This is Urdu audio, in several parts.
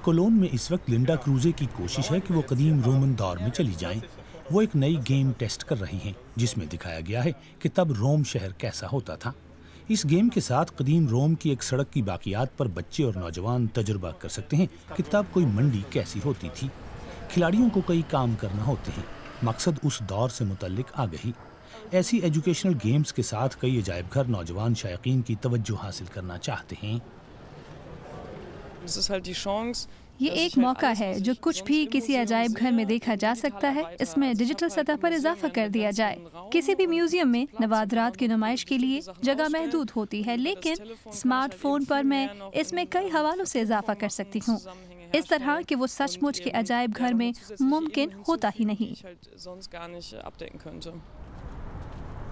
کولون میں اس وقت لنڈا کروزے کی کوشش ہے کہ وہ قدیم رومن دور میں چلی جائیں۔ وہ ایک نئی گیم ٹیسٹ کر رہی ہیں جس میں دکھایا گیا ہے کہ تب روم شہر کیسا ہوتا تھا۔ اس گیم کے ساتھ قدیم روم کی ایک سڑک کی باقیات پر بچے اور نوجوان تجربہ کر سکتے ہیں کہ تب کوئی منڈی کیسی ہوتی تھی۔ کھلاڑیوں کو کئی کام کرنا ہوتے ہیں، مقصد اس دور سے متعلق آگہی۔ ایسی ایجوکیشنل گیمز کے ساتھ کئی عجائب گھر نوجوان شائقین کی توجہ حاصل کرنا چاہتے ہیں۔ یہ ایک موقع ہے جو کچھ بھی کسی عجائب گھر میں دیکھا جا سکتا ہے اس میں ڈیجیٹل سطح پر اضافہ کر دیا جائے۔ کسی بھی میوزیم میں نوادرات کی نمائش کے لیے جگہ محدود ہوتی ہے، لیکن اسمارٹ فون پر میں اس میں کئی حوالوں سے اضافہ کر سکتی ہوں، اس طرح کہ وہ سچ مچ کے عجائب گھر میں ممکن ہوتا ہی نہیں۔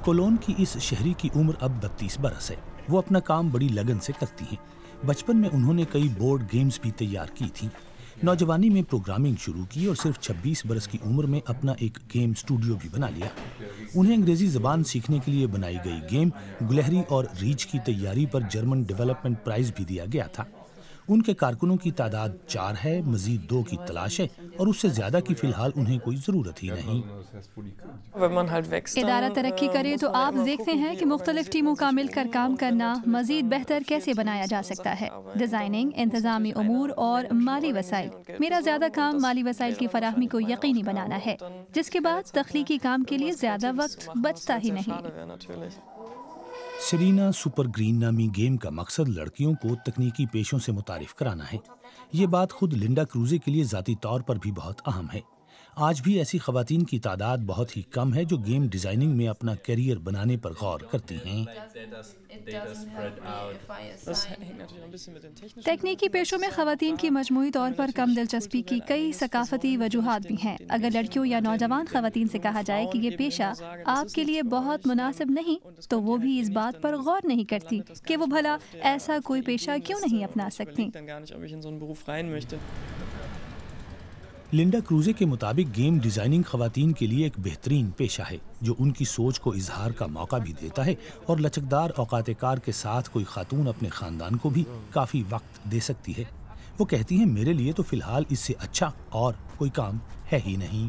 کولون کی اس شہری کی عمر اب 32 برس ہے۔ وہ اپنا کام بڑی لگن سے کرتی ہیں۔ بچپن میں انہوں نے کئی بورڈ گیمز بھی تیار کی تھیں۔ نوجوانی میں پروگرامنگ شروع کی اور صرف 26 برس کی عمر میں اپنا ایک گیم اسٹوڈیو بھی بنا لیا۔ انہیں انگریزی زبان سیکھنے کے لیے بنائی گئی گیم گلہری اور ریچھ کی تیاری پر جرمن ڈیولپمنٹ پرائز بھی دیا گیا تھا۔ ان کے کارکنوں کی تعداد 4 ہے، مزید 2 کی تلاش ہے اور اس سے زیادہ کی فی الحال انہیں کوئی ضرورت ہی نہیں۔ ادارہ ترقی کرے تو آپ دیکھتے ہیں کہ مختلف ٹیموں کا مل کر کام کرنا مزید بہتر کیسے بنایا جا سکتا ہے۔ ڈیزائننگ، انتظامی امور اور مالی وسائل۔ میرا زیادہ کام مالی وسائل کی فراہمی کو یقینی بنانا ہے، جس کے بعد تخلیقی کام کے لیے زیادہ وقت بچتا ہی نہیں۔ سیرینا سپر گرین نامی گیم کا مقصد لڑکیوں کو تکنیکی پیشوں سے متعارف کرانا ہے۔ یہ بات خود لنڈا کروزے کے لیے ذاتی طور پر بھی بہت اہم ہے۔ آج بھی ایسی خواتین کی تعداد بہت ہی کم ہے جو گیم ڈیزائننگ میں اپنا کیریئر بنانے پر غور کرتی ہیں۔ تکنیکی پیشوں میں خواتین کی مجموعی طور پر کم دلچسپی کی کئی ثقافتی وجوہات بھی ہیں۔ اگر لڑکیوں یا نوجوان خواتین سے کہا جائے کہ یہ پیشہ آپ کے لیے بہت مناسب نہیں، تو وہ بھی اس بات پر غور نہیں کرتی کہ وہ بھلا ایسا کوئی پیشہ کیوں نہیں اپنا سکتی۔ لنڈا کروزے کے مطابق گیم ڈیزائننگ خواتین کے لیے ایک بہترین پیشہ ہے جو ان کی سوچ کو اظہار کا موقع بھی دیتا ہے، اور لچکدار اوقات کار کے ساتھ کوئی خاتون اپنے خاندان کو بھی کافی وقت دے سکتی ہے۔ وہ کہتی ہیں، میرے لیے تو فی الحال اس سے اچھا اور کوئی کام ہے ہی نہیں۔